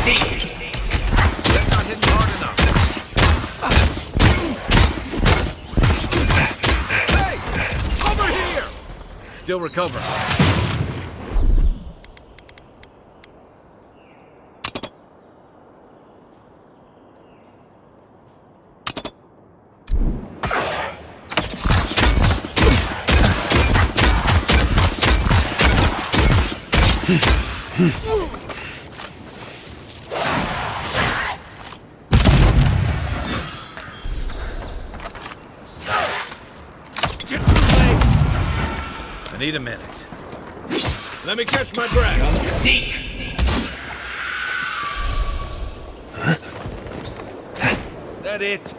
That's not hitting hard enough. Hey! Over here! Still recovering. I need a minute. Let me catch my breath. Seek! That it?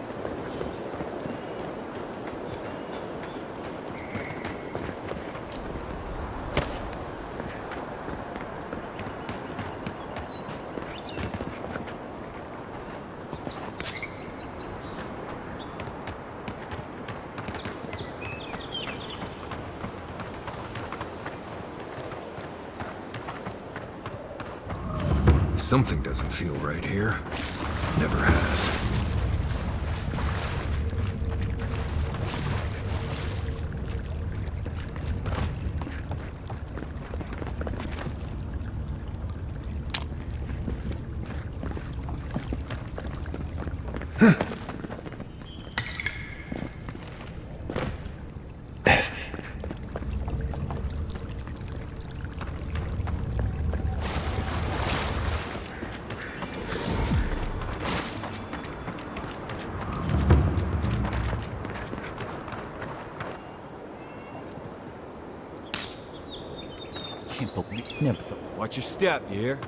Something doesn't feel right here. Never has. Can't believe. Never thought. Watch your step, you hear?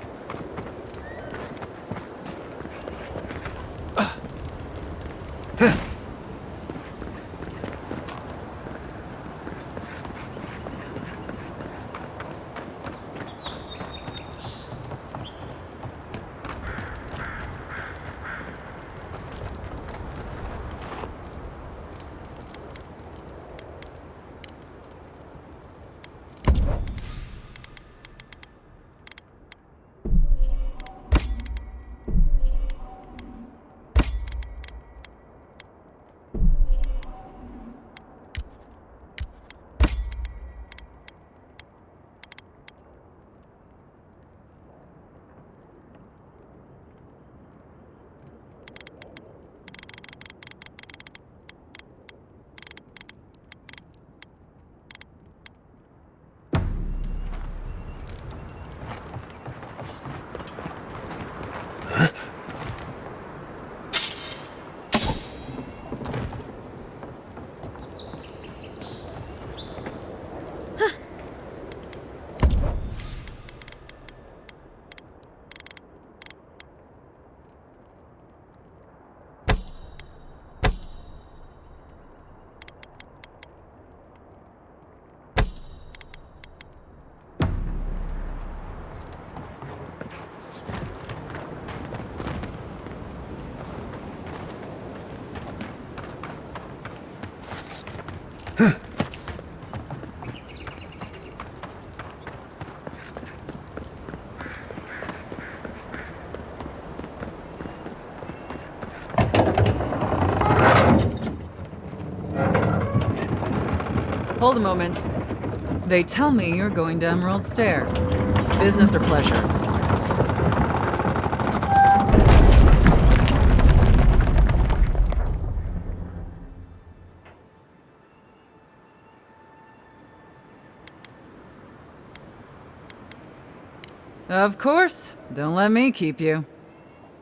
Hold a moment. They tell me you're going to Emerald Stair. Business or pleasure? Of course. Don't let me keep you.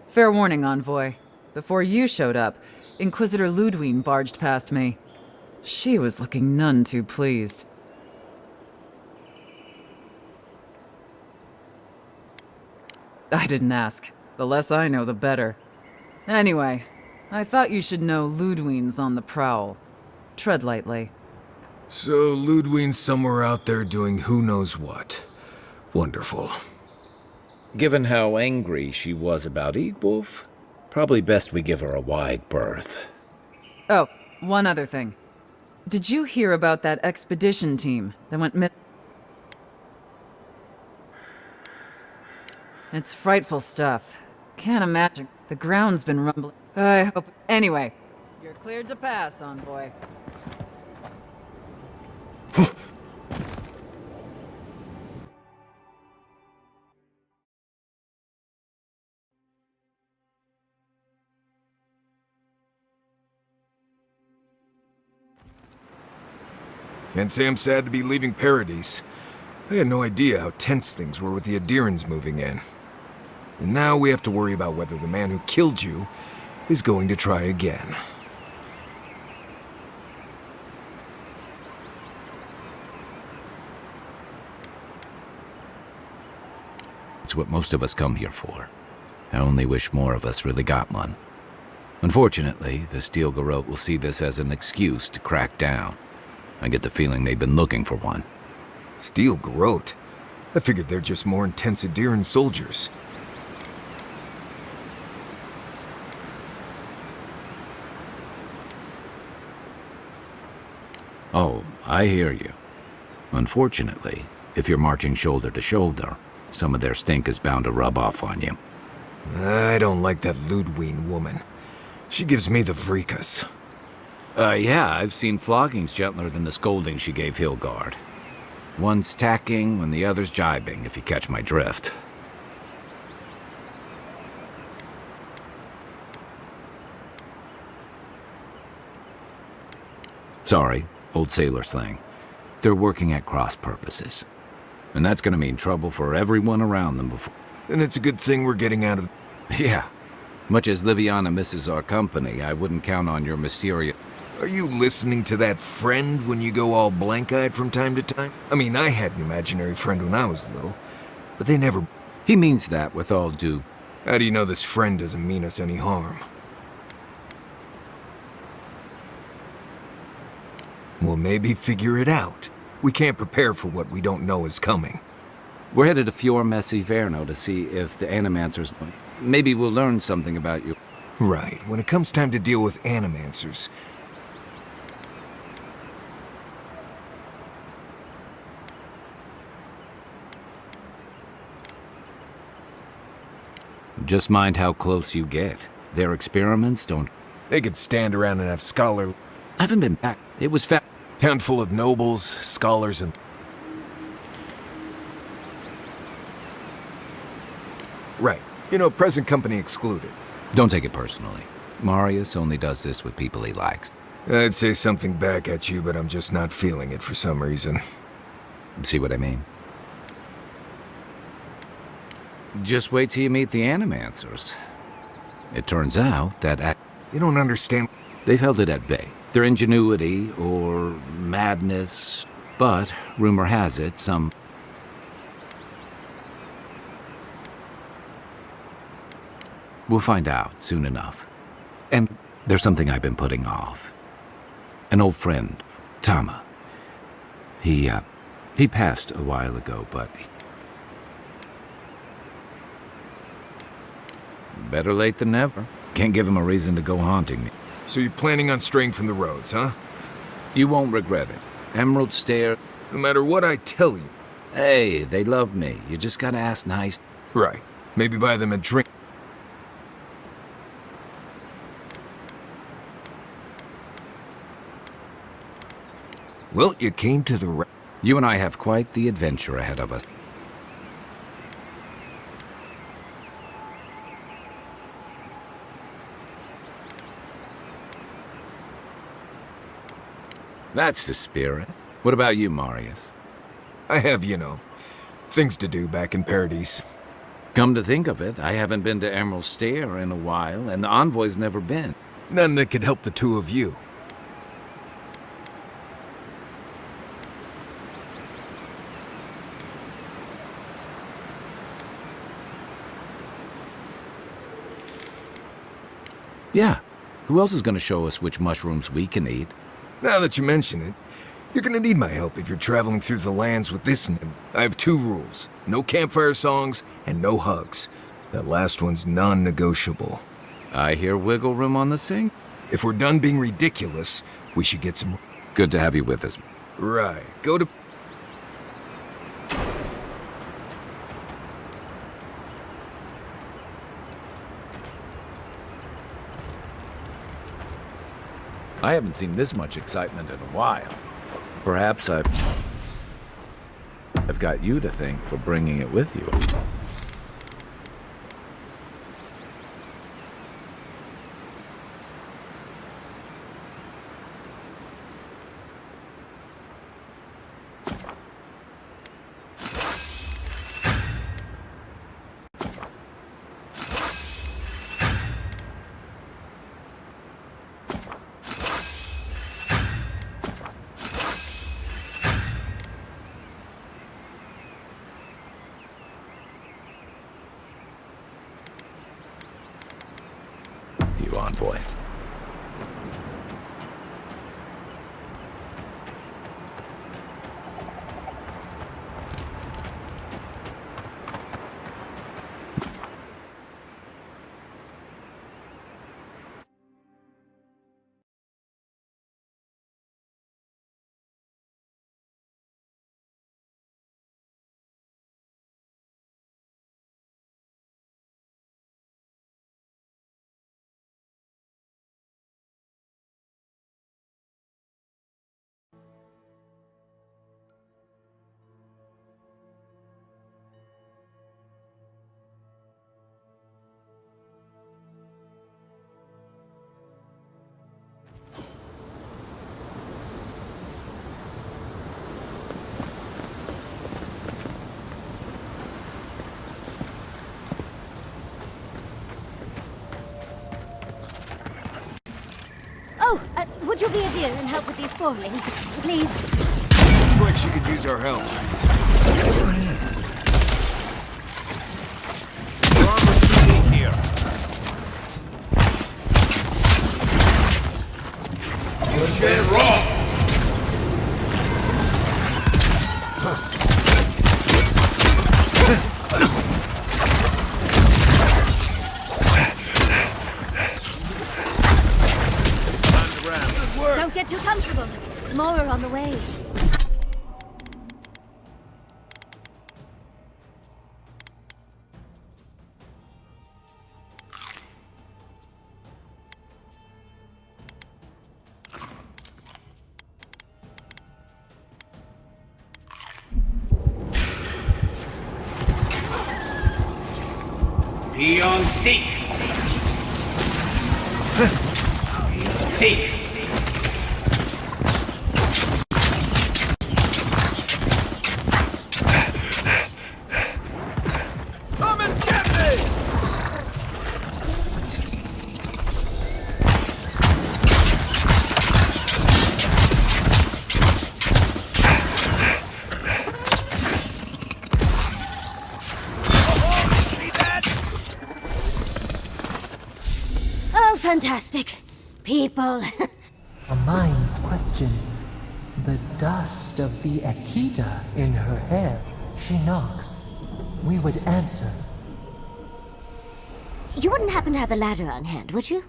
Fair warning, Envoy. Before you showed up, Inquisitor Ludwine barged past me. She was looking none too pleased. I didn't ask. The less I know, the better. Anyway, I thought you should know Ludwine's on the prowl. Tread lightly. So Ludwine's somewhere out there doing who knows what. Wonderful. Given how angry she was about Eagwolf, probably best we give her a wide berth. Oh, one other thing. Did you hear about that expedition team that went It's frightful stuff. Can't imagine. The ground's been rumbling. I hope. Anyway, you're cleared to pass, envoy. Can't say I'm sad to be leaving Paradise. I had no idea how tense things were with the Aedyrans moving in. And now we have to worry about whether the man who killed you is going to try again. It's what most of us come here for. I only wish more of us really got one. Unfortunately, the Steel Garrote will see this as an excuse to crack down. I get the feeling they've been looking for one. Steel Garrote? I figured they're just more intense Aedyran soldiers. Oh, I hear you. Unfortunately, if you're marching shoulder to shoulder, some of their stink is bound to rub off on you. I don't like that Ludwig woman. She gives me the vrikas. Yeah, I've seen floggings gentler than the scolding she gave Hilgard. One's tacking when the other's jibing, if you catch my drift. Sorry, old sailor slang. They're working at cross purposes. And that's gonna mean trouble for everyone around them before... And it's a good thing we're getting out of... Yeah. Much as Liviana misses our company, I wouldn't count on your mysterious... Are you listening to that friend when you go all blank-eyed from time to time? I mean, I had an imaginary friend when I was little, but they never... He means that with all due... How do you know this friend doesn't mean us any harm? Well, maybe figure it out. We can't prepare for what we don't know is coming. We're headed to Fior Messi Verno to see if the Animancers... Maybe we'll learn something about you. Right. When it comes time to deal with Animancers... Just mind how close you get. Their experiments don't... They could stand around and have scholar... I haven't been back. It was Town full of nobles, scholars, and... Right. You know, present company excluded. Don't take it personally. Marius only does this with people he likes. I'd say something back at you, but I'm just not feeling it for some reason. See what I mean? Just wait till you meet the Animancers. It turns out that... You don't understand... They've held it at bay. Their ingenuity, or madness, but rumor has it some... We'll find out soon enough. And there's something I've been putting off. An old friend, Tama. He passed a while ago, but... Better late than never. Can't give him a reason to go haunting me. So you're planning on straying from the roads, huh? You won't regret it. Emerald Stair... No matter what I tell you. Hey, they love me. You just gotta ask nice. Right. Maybe buy them a drink. Well, you came to the... You and I have quite the adventure ahead of us. That's the spirit. What about you, Marius? I have, you know, things to do back in Paradise. Come to think of it, I haven't been to Emerald Stair in a while, and the Envoy's never been. None that could help the two of you. Yeah. Who else is going to show us which mushrooms we can eat? Now that you mention it, you're gonna need my help if you're traveling through the lands with this nim. I have 2 rules. No campfire songs and no hugs. That last one's non-negotiable. I hear wiggle room on the sing. If we're done being ridiculous, we should get some... Good to have you with us. Right. Go to... I haven't seen this much excitement in a while. Perhaps I've got you to thank for bringing it with you. You envoy. Oh, would you be a dear and help with these spoilings, please? Looks like she could use our help. Your armor's too weak here. You shed raw. Don't get too comfortable. More are on the way. Be on seek! Be on seek! Come and get me! See that? Oh, fantastic. People. A mind's question. The dust of the Akita in her hair. She knocks. We would answer. You wouldn't happen to have a ladder on hand, would you?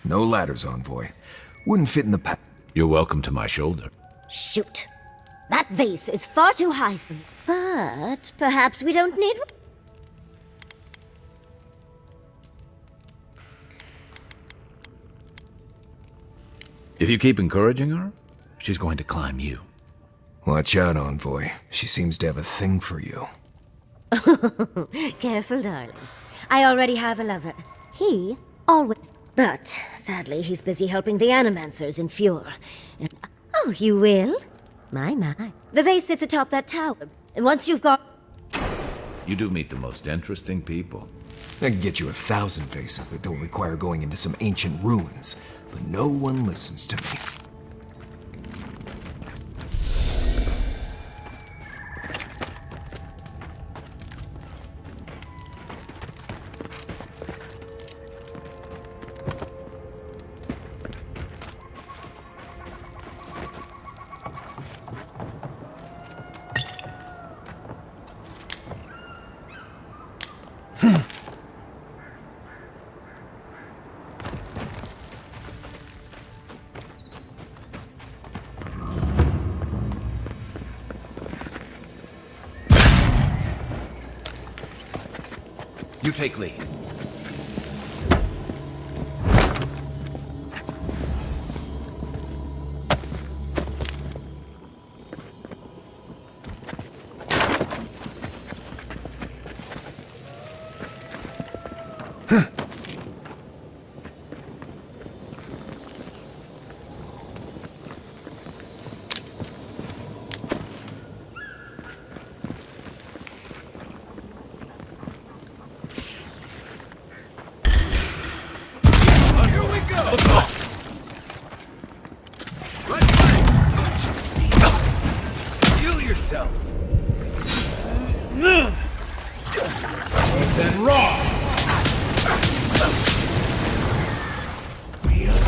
No ladders, envoy. Wouldn't fit in the pack. You're welcome to my shoulder. Shoot. That vase is far too high for me. But perhaps we don't need... If you keep encouraging her, she's going to climb you. Watch out, envoy. She seems to have a thing for you. Careful, darling. I already have a lover. He always... But, sadly, he's busy helping the Animancers in Fjord. And... Oh, you will? My. The vase sits atop that tower. And once you've got... You do meet the most interesting people. I can get you 1,000 vases that don't require going into some ancient ruins, but no one listens to me. You take lead.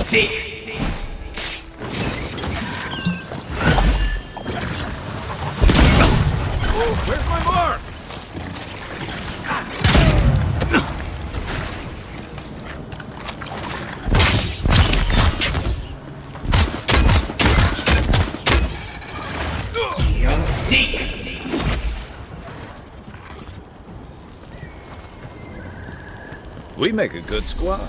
Seek. Oh, where's my mark? Seek. We make a good squad.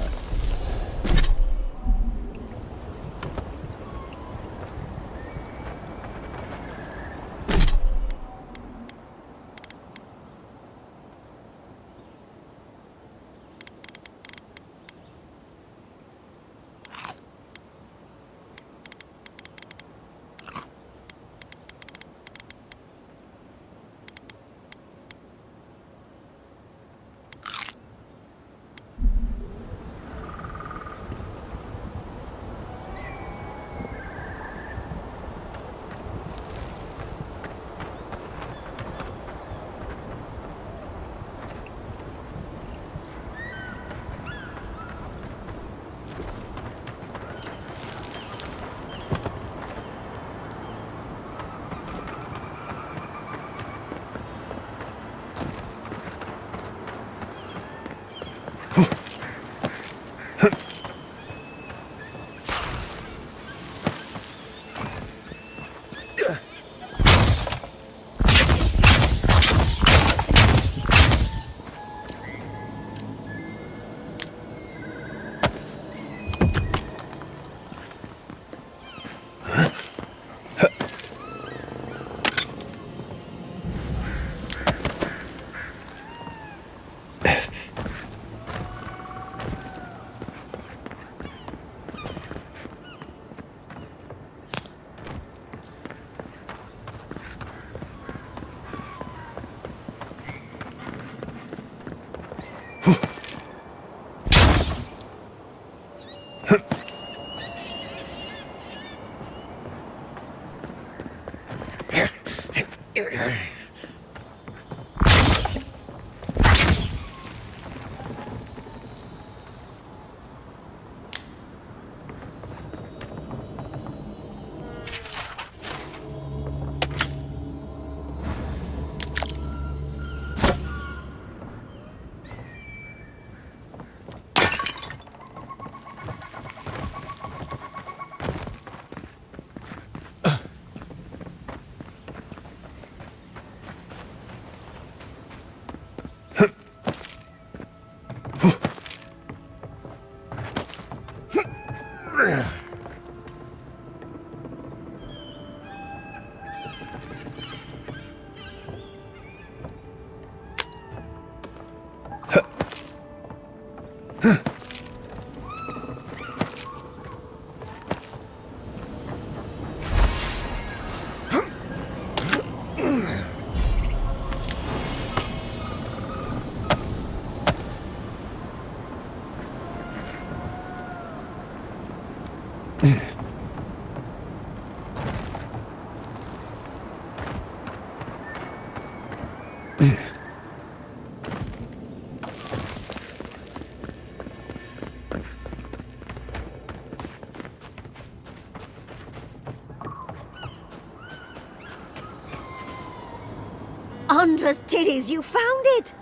Andra's titties, you found it!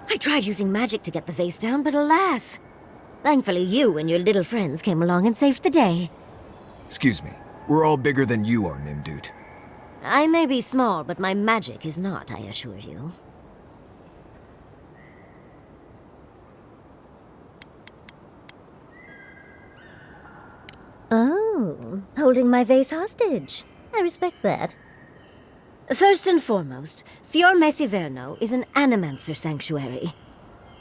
I tried using magic to get the vase down, but alas. Thankfully you and your little friends came along and saved the day. Excuse me. We're all bigger than you are, Nimdude. I may be small, but my magic is not, I assure you. Oh, holding my vase hostage. I respect that. First and foremost, Fior Mesiverno is an animancer sanctuary.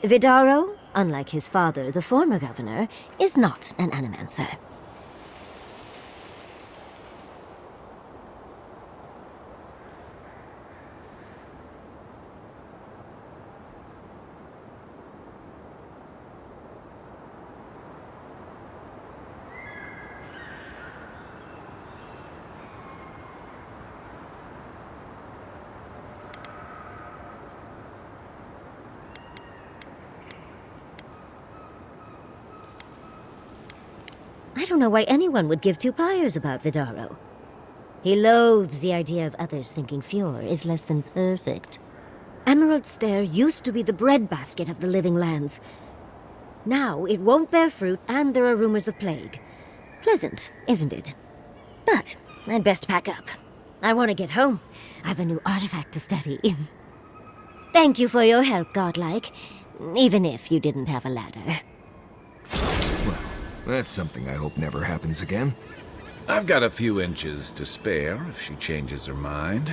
Vidaro, unlike his father, the former governor, is not an animancer. I don't know why anyone would give two pyres about Vidaro. He loathes the idea of others thinking Fior is less than perfect. Emerald Stair used to be the breadbasket of the living lands. Now it won't bear fruit, and there are rumors of plague. Pleasant, isn't it? But I'd best pack up. I want to get home. I have a new artifact to study. Thank you for your help, Godlike. Even if you didn't have a ladder. Well, that's something I hope never happens again. I've got a few inches to spare if she changes her mind.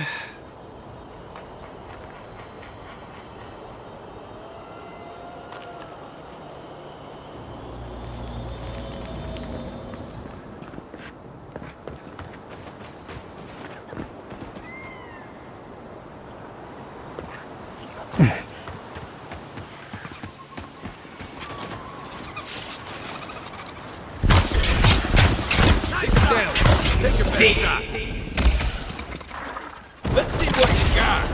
Take your best shot. Let's see what you got.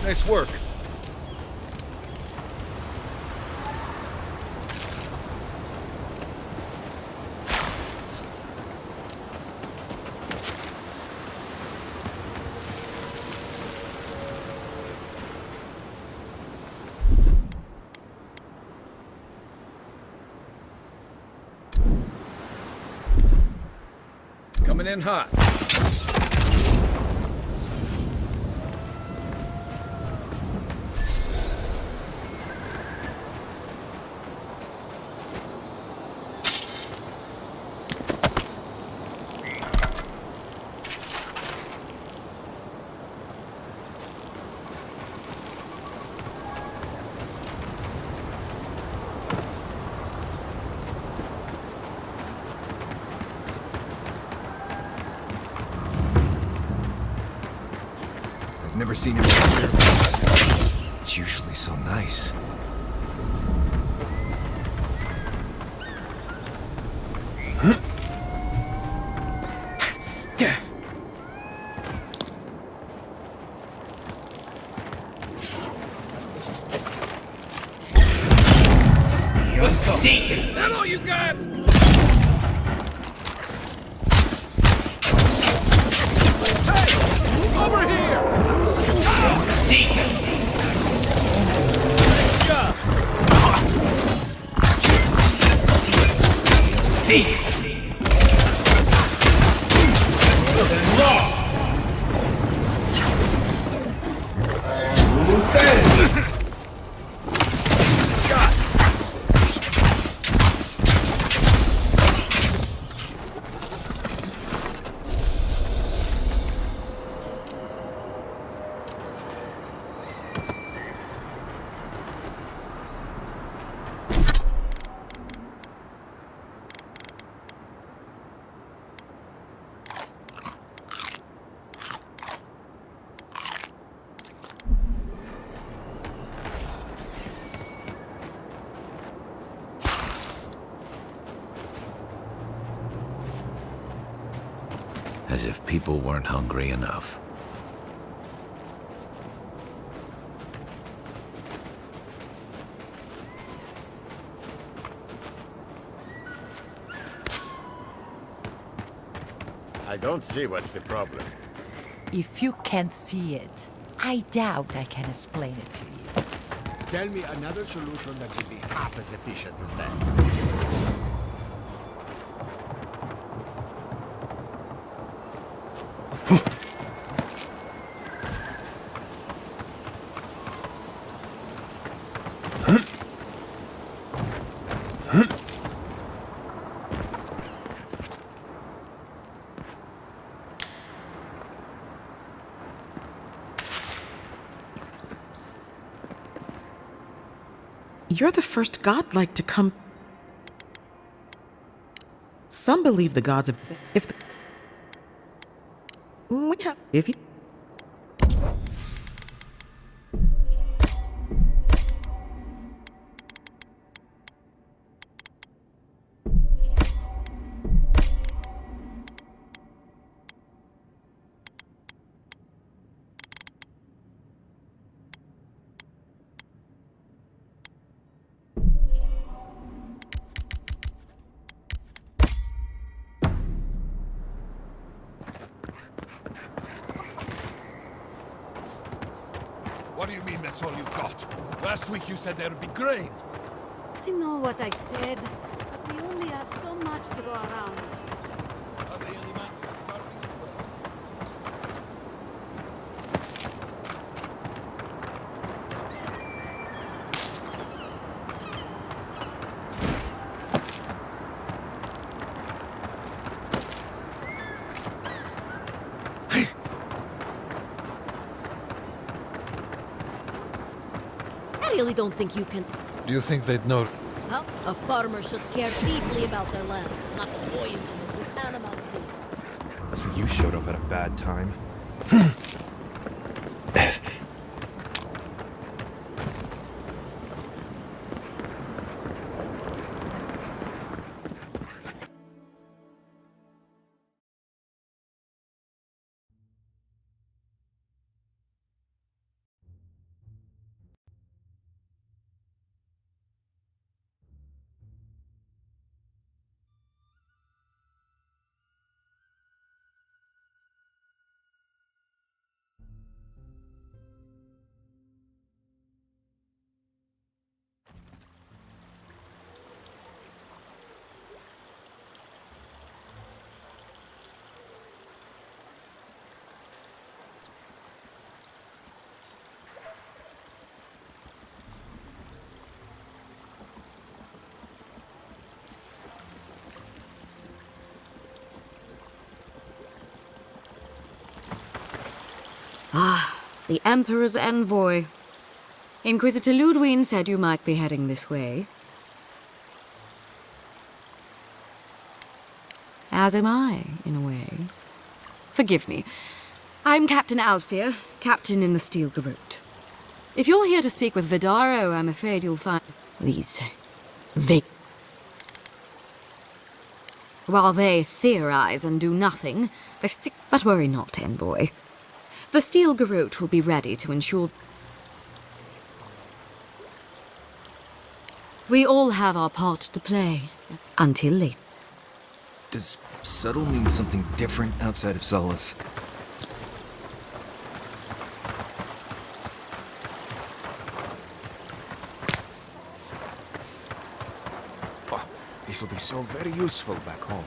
Nice work. Coming in hot. Never seen him here before. It's usually so nice. Seek! Is that all you got? Hey! Over here! Seek! Nice job! Seek! Law! As if people weren't hungry enough. I don't see what's the problem. If you can't see it, I doubt I can explain it to you. Tell me another solution that would be half as efficient as that. You're the first godlike to come. Some believe the gods of... If you... What do you mean that's all you've got? Last week you said there'd be grain. I know what I said, but we only have so much to go around. Are they any man starving? I really don't think you can... Do you think they'd know? Well, a farmer should care deeply about their land, not poison it with animal seed. You showed up at a bad time. Ah, the Emperor's envoy. Inquisitor Ludwig said you might be heading this way. As am I, in a way. Forgive me. I'm Captain Alfir, captain in the Steel Garrote. If you're here to speak with Vidaro, I'm afraid you'll find these... While they theorize and do nothing, they stick... But worry not, envoy. The Steel Garrote will be ready to ensure... We all have our part to play, until late. Does subtle mean something different outside of Solace? Oh, this will be so very useful back home.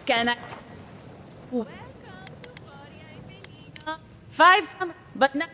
Can I... Five summer, but no...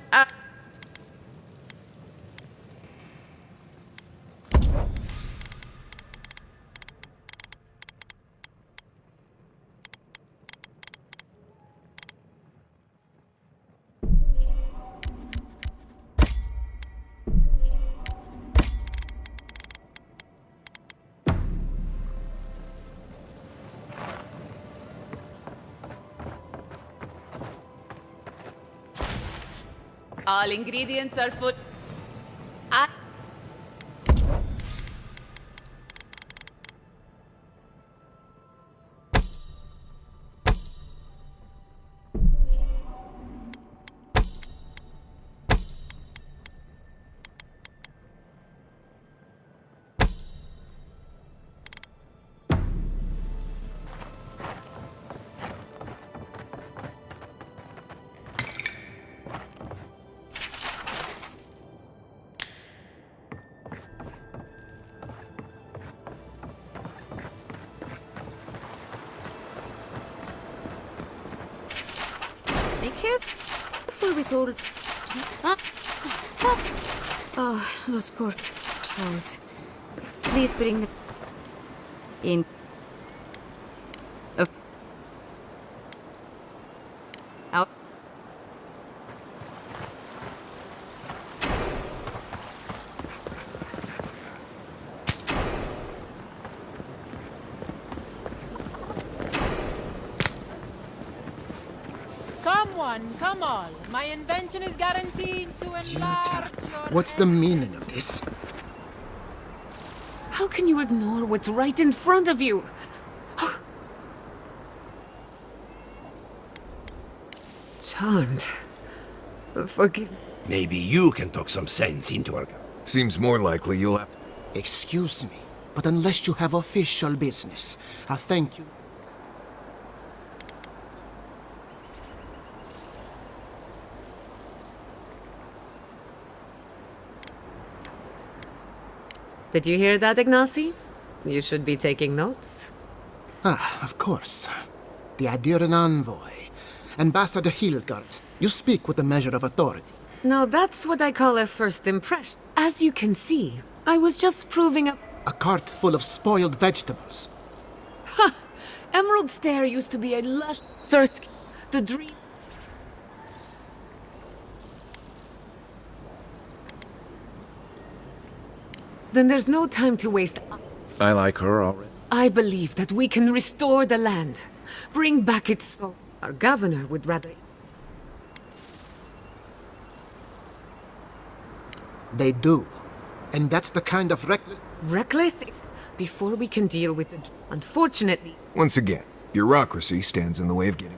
All ingredients are food. Before we thought it... Oh, those poor souls. Please bring them in. Out. one, come on. My invention is guaranteed to enlarge your What's the meaning of this? How can you ignore what's right in front of you? Charmed. Forgive me. Maybe you can talk some sense into her. Seems more likely you'll have... Excuse me, but unless you have official business, I'll thank you. Did you hear that, Ignacy? You should be taking notes. Ah, of course. The Aedyran envoy. Ambassador Hilgard. You speak with a measure of authority. Now that's what I call a first impression. As you can see, I was just proving up... A cart full of spoiled vegetables. Ha! Emerald Stair used to be a lush thirst... The dream... Then there's no time to waste. I like her already. I believe that we can restore the land. Bring back its soul. Our governor would rather... They do. And that's the kind of reckless... Reckless? Before we can deal with the... Unfortunately... Once again, bureaucracy stands in the way of getting...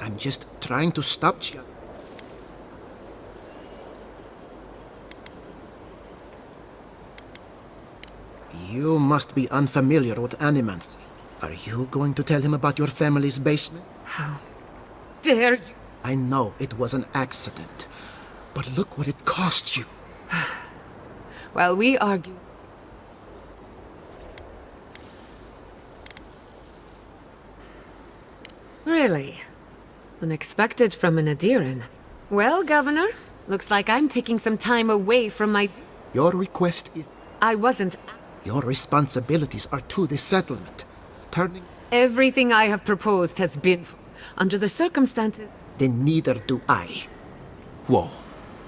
I'm just trying to stop you. You must be unfamiliar with animancy. Are you going to tell him about your family's basement? How dare you? I know it was an accident, but look what it cost you. While we argue... Really? Unexpected from an Aedyran. Well, Governor, looks like I'm taking some time away from my... Your request is... I wasn't... Your responsibilities are to the settlement. Turning... Everything I have proposed has been... Under the circumstances... Then neither do I. Whoa.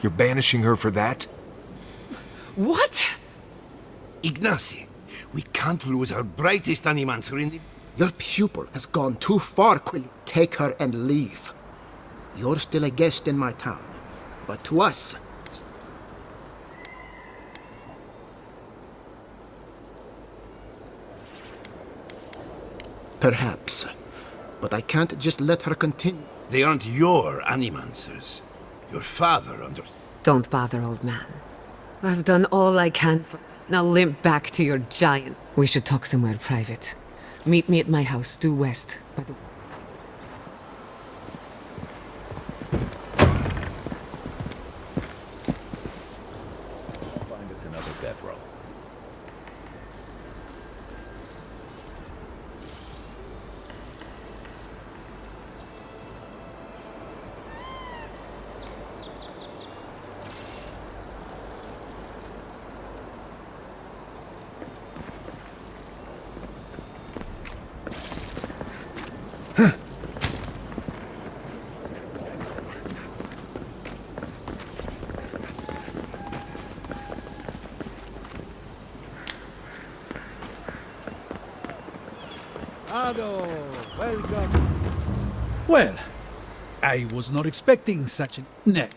You're banishing her for that? What? Ignacy, we can't lose our brightest animancer in the... Your pupil has gone too far, Quilly. Take her and leave. You're still a guest in my town. But to us... Perhaps. But I can't just let her continue. They aren't your animancers. Your father understands. Don't bother, old man. I've done all I can for... Now limp back to your giant. We should talk somewhere private. Meet me at my house, due west, by the... Find us another bedroll. Welcome. Well, I was not expecting such a... No.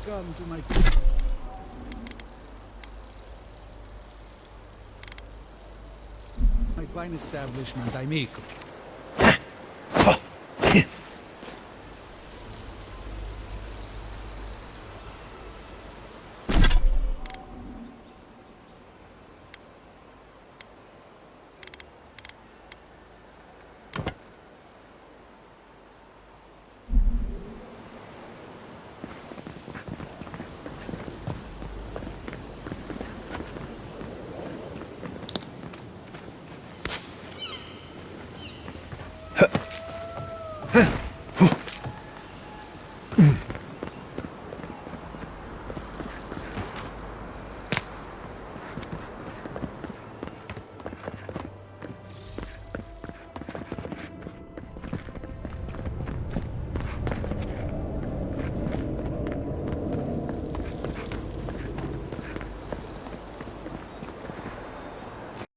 Welcome to my fine establishment, amico.